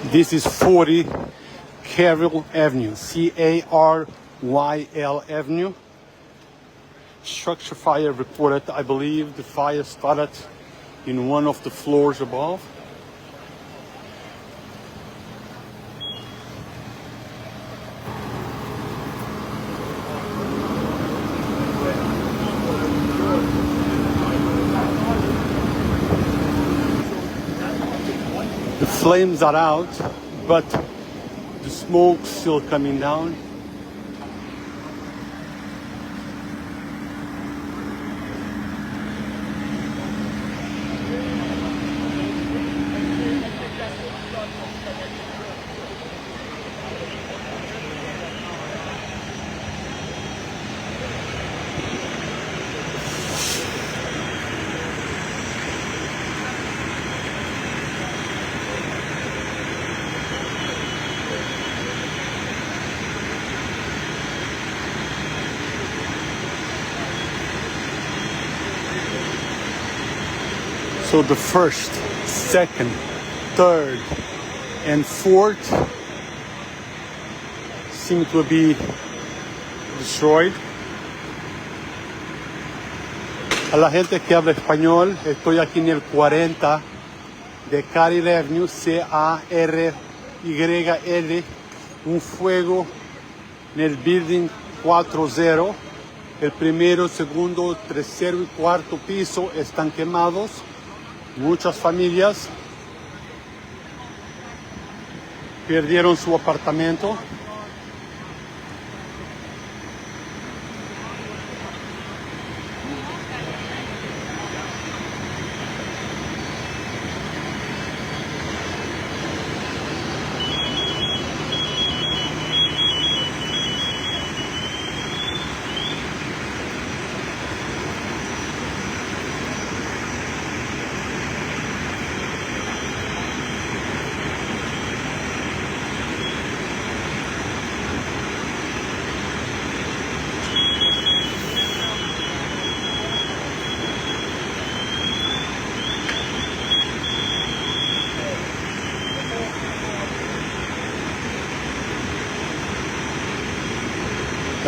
This is 40 Caryl Avenue, Caryl Avenue. Structure fire reported. I believe the fire started in one of the floors above. The flames are out, but the smoke's still coming down. So the first, second, third, and fourth seem to be destroyed. A la gente que habla español, estoy aquí en el 40 de Caryl Avenue, Caryl, un fuego en el building 40. El primero, segundo, tercero y cuarto piso están quemados. Muchas familias perdieron su apartamento.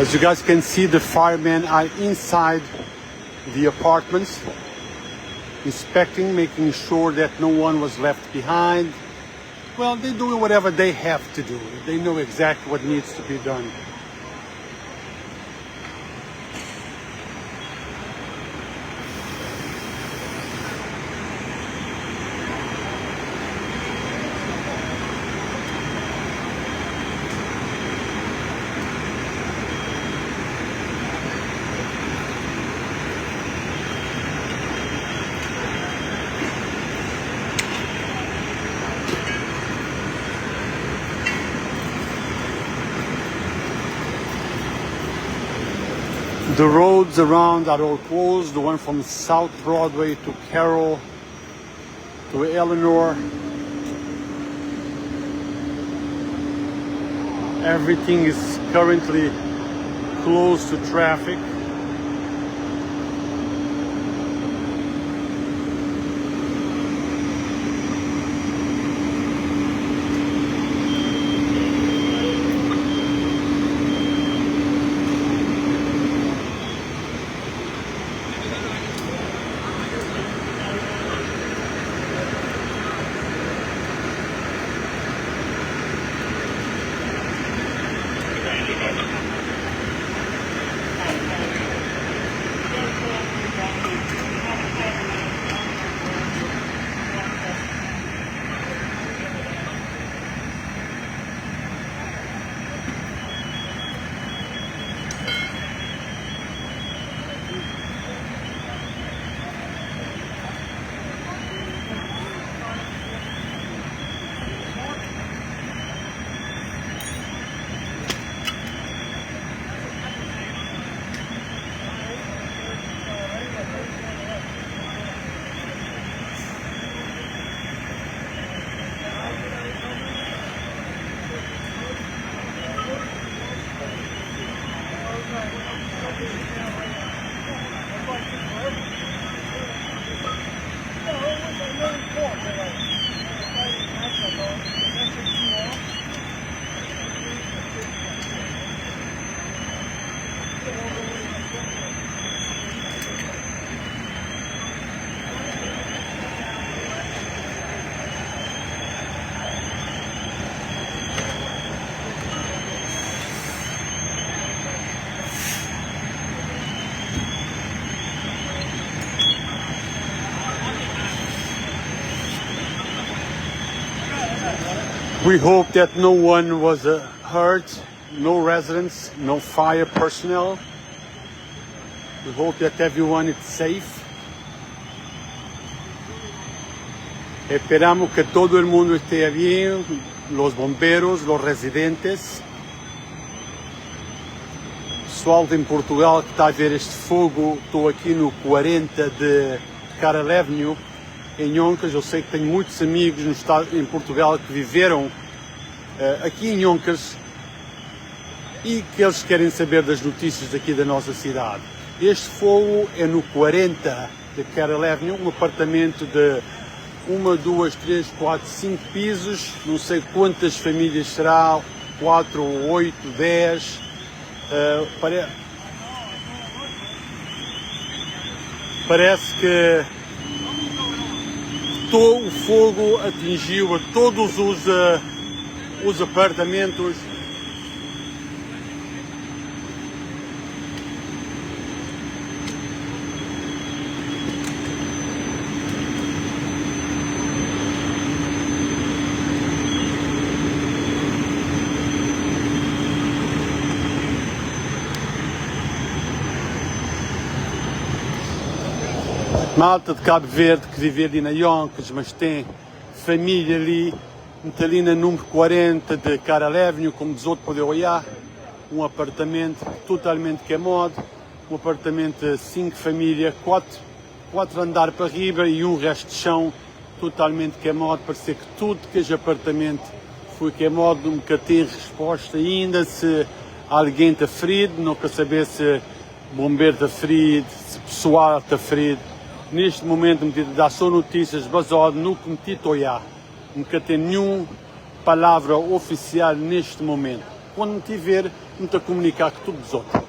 As you guys can see, the firemen are inside the apartments, inspecting, making sure that no one was left behind. Well, they're doing whatever they have to do. They know exactly what needs to be done. The roads around are all closed. The one from South Broadway to Carroll to Eleanor. Everything is currently closed to traffic. We hope that no one was hurt, no residents, no fire personnel. We hope that everyone is safe. Esperamos que todo el mundo esté bien, los bomberos, los residentes. Pessoal em Portugal que está a ver este fogo, estou aqui no 40 de Caryl Avenue, em Yonkers. Eu sei que tenho muitos amigos no estado, em Portugal que viveram aqui em Yonkers e que eles querem saber das notícias aqui da nossa cidade. Este fogo é no 40 de Caryl Avenue, um apartamento de 1, 2, 3, 4, 5 pisos, não sei quantas famílias será, 4, 8, 10, parece que o fogo atingiu a todos os apartamentos. Malta de Cabo Verde que vive ali na Yonkers, mas tem família ali, ali na número 40 de Caryl Avenue, como diz outro poder olhar, um apartamento totalmente queimado, um apartamento de 5 famílias, 4 andares para riba e um resto de chão totalmente queimado. Parece que tudo que é apartamento foi queimado, nunca tem resposta ainda se alguém está ferido, não quer saber se bombeiro está ferido, se pessoal está ferido. Neste momento, me dá só notícias baseadas no que me tito olhar. Nunca tem nenhuma palavra oficial neste momento. Quando me tiver, me está a comunicar com todos os outros.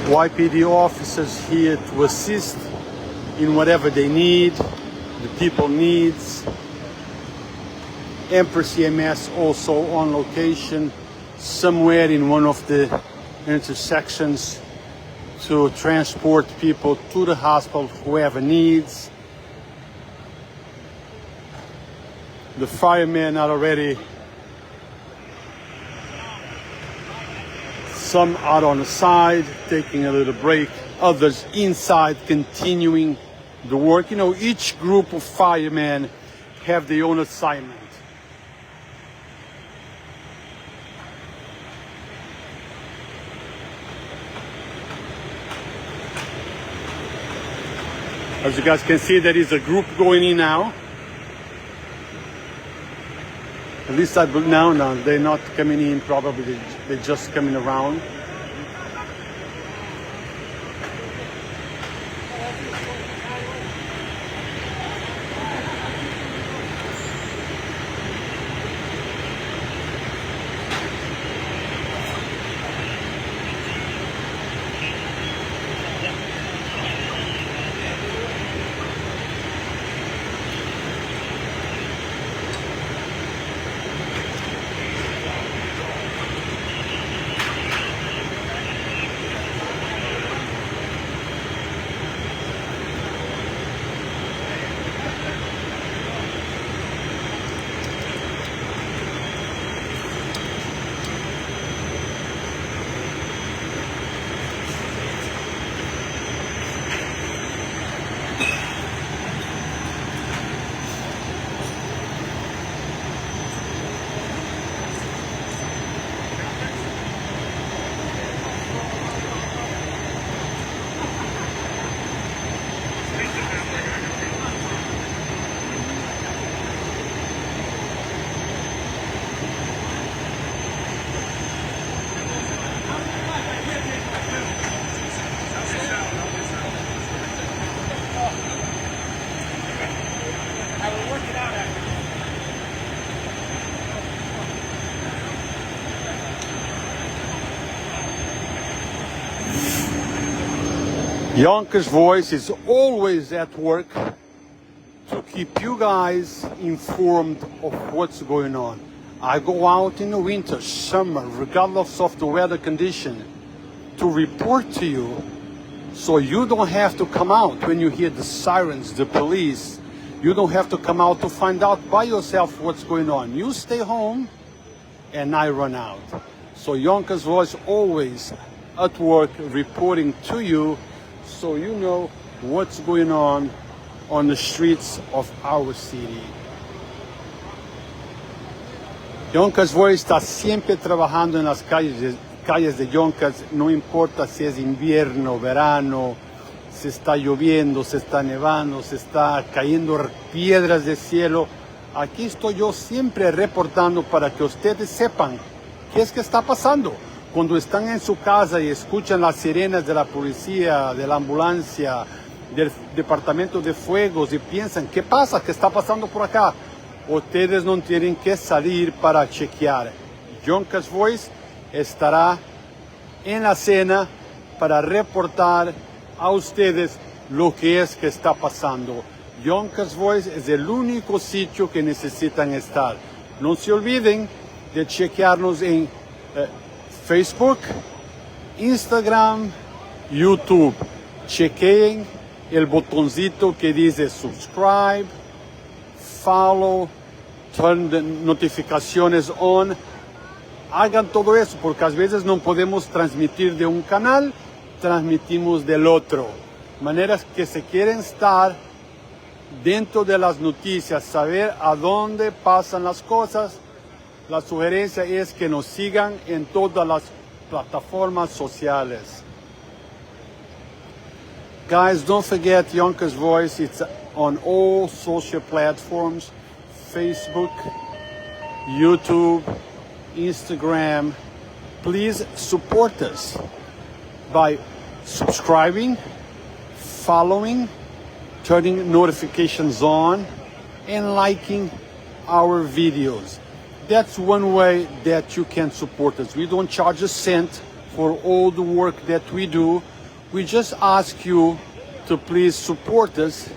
YPD officers here to assist in whatever they need, the people needs. Empress EMS also on location somewhere in one of the intersections to transport people to the hospital, whoever needs. The firemen are already, some out on the side, taking a little break, others inside continuing the work. You know, each group of firemen have their own assignment. As you guys can see, there is a group going in now. At least I believe now, no, they're not coming in, probably they're just coming around. Yonkers Voice is always at work to keep you guys informed of what's going on. I go out in the winter, summer, regardless of the weather condition, to report to you so you don't have to come out when you hear the sirens, the police. You don't have to come out to find out by yourself what's going on. You stay home and I run out. So Yonkers Voice always at work reporting to you so you know what's going on the streets of our city. Yonkers Voice está siempre trabajando en las calles de Yonkers, no importa si es invierno, verano, se está lloviendo, se está nevando, se está cayendo piedras del cielo. Aquí estoy yo siempre reportando para que ustedes sepan qué es que está pasando. Cuando están en su casa y escuchan las sirenas de la policía, de la ambulancia, del departamento de fuegos y piensan, ¿qué pasa? ¿Qué está pasando por acá? Ustedes no tienen que salir para chequear. Yonkers Voice estará en la escena para reportar a ustedes lo que es que está pasando. Yonkers Voice es el único sitio que necesitan estar. No se olviden de chequearnos en Facebook, Instagram, YouTube. Chequeen el botoncito que dice subscribe, follow, turn the notificaciones on. Hagan todo eso porque a veces no podemos transmitir de un canal, transmitimos del otro. Maneras que se quieren estar dentro de las noticias, saber a dónde pasan las cosas. La sugerencia es que nos sigan en todas las plataformas sociales. Guys, don't forget Yonkers Voice. It's on all social platforms, Facebook, YouTube, Instagram. Please support us by subscribing, following, turning notifications on, and liking our videos. That's one way that you can support us. We don't charge a cent for all the work that we do. We just ask you to please support us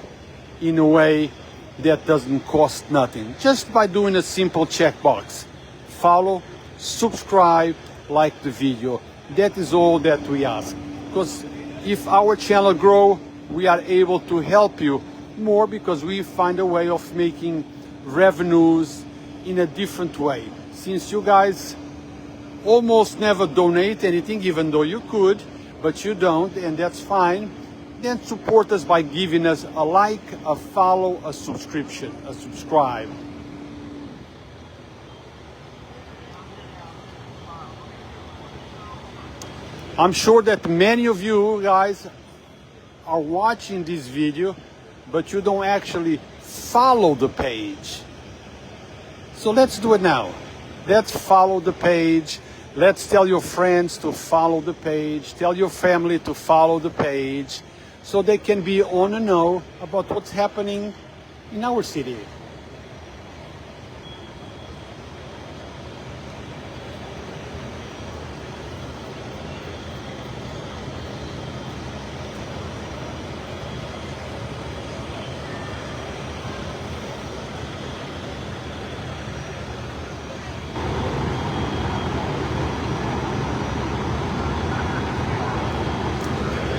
in a way that doesn't cost nothing. Just by doing a simple checkbox. Follow, subscribe, like the video. That is all that we ask. Because if our channel grow, we are able to help you more because we find a way of making revenues in a different way. Since you guys almost never donate anything, even though you could, but you don't, and that's fine, then support us by giving us a like, a follow, a subscription, a subscribe. I'm sure that many of you guys are watching this video, but you don't actually follow the page. So let's do it now. Let's follow the page. Let's tell your friends to follow the page. Tell your family to follow the page so they can be on the know about what's happening in our city.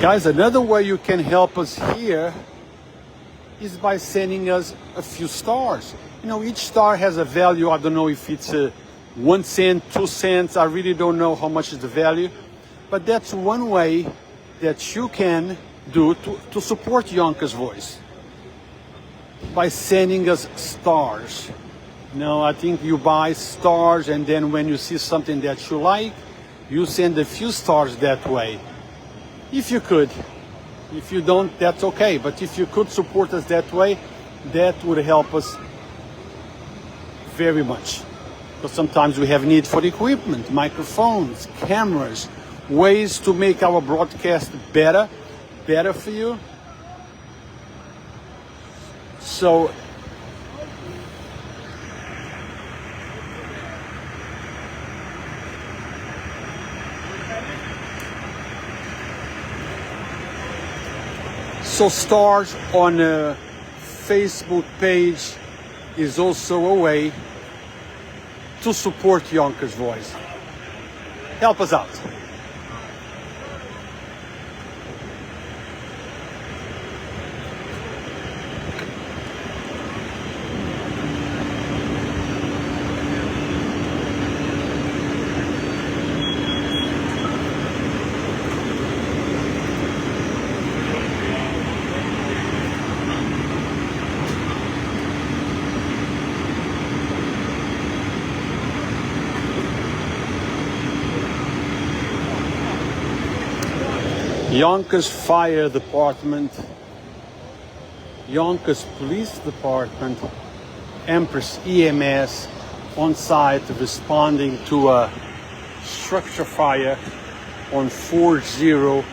Guys, another way you can help us here is by sending us a few stars. You know, each star has a value. I don't know if it's 1 cent, 2 cents. I really don't know how much is the value. But that's one way that you can do to support Yonkers Voice. By sending us stars. No, I think you buy stars and then when you see something that you like, you send a few stars that way. If you could. If you don't, that's okay. But if you could support us that way, that would help us very much. Because sometimes we have need for equipment, microphones, cameras, ways to make our broadcast better for you. So Also, stars on a Facebook page is also a way to support Yonkers Voice. Help us out. Yonkers Fire Department, Yonkers Police Department, Empress EMS on site responding to a structure fire on 40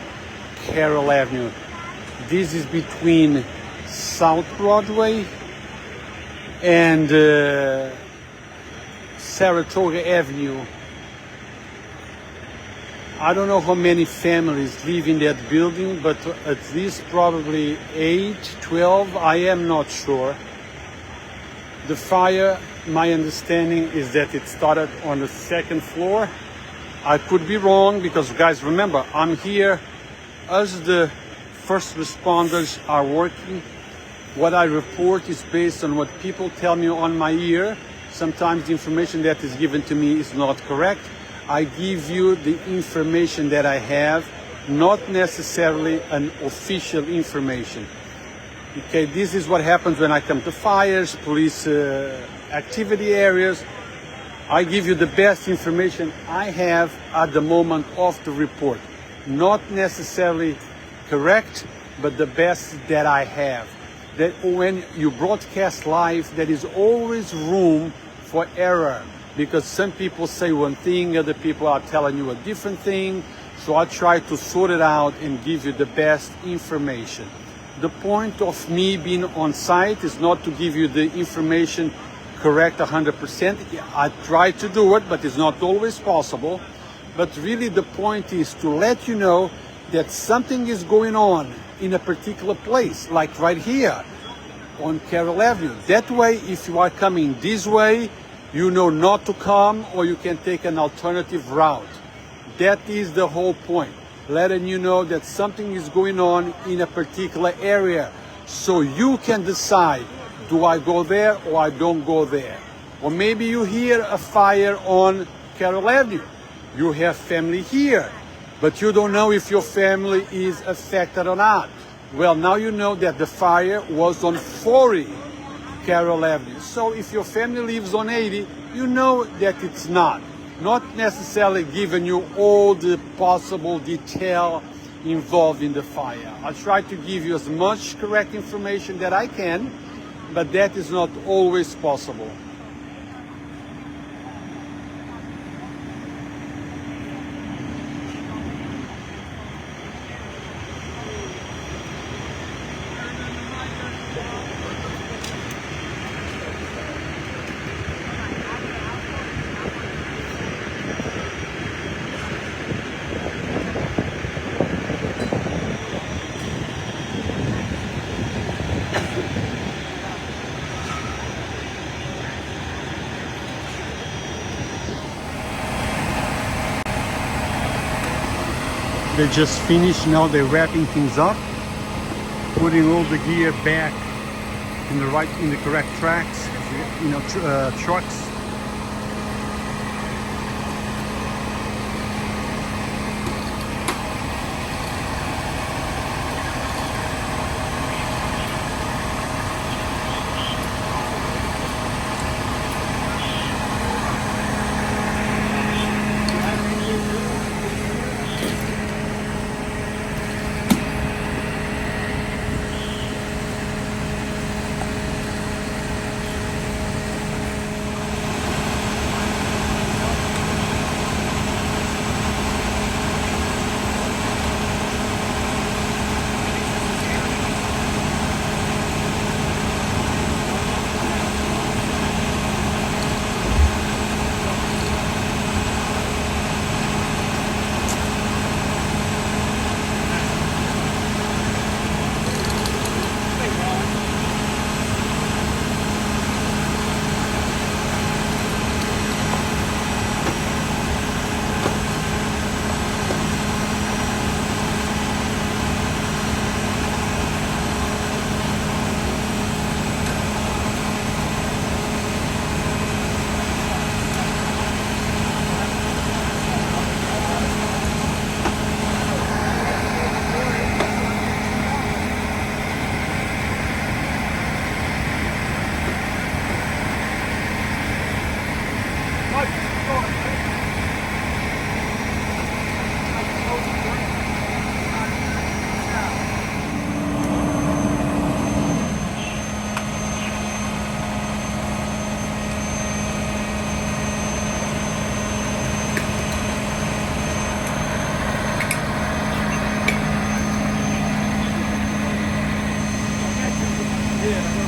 Caryl Avenue. This is between South Broadway and Saratoga Avenue. I don't know how many families live in that building, but at least probably 8, 12, I am not sure. The fire, my understanding is that it started on the second floor. I could be wrong because, guys, remember, I'm here as the first responders are working. What I report is based on what people tell me on my ear. Sometimes the information that is given to me is not correct. I give you the information that I have, not necessarily an official information. Okay, this is what happens when I come to fires, police activity areas. I give you the best information I have at the moment of the report. Not necessarily correct, but the best that I have. That when you broadcast live, there is always room for error. Because some people say one thing, other people are telling you a different thing. So I try to sort it out and give you the best information. The point of me being on site is not to give you the information correct 100%. I try to do it, but it's not always possible. But really the point is to let you know that something is going on in a particular place, like right here on Caryl Avenue. That way, if you are coming this way, you know not to come, or you can take an alternative route. That is the whole point, letting you know that something is going on in a particular area, so you can decide, do I go there or I don't go there? Or maybe you hear a fire on Caryl Avenue. You have family here, but you don't know if your family is affected or not. Well, now you know that the fire was on 40 Caryl Avenue. So if your family lives on 80, you know that it's not necessarily giving you all the possible detail involved in the fire. I try to give you as much correct information that I can, but that is not always possible. They just finished, now they're wrapping things up, putting all the gear back in the correct tracks, trucks. Yeah.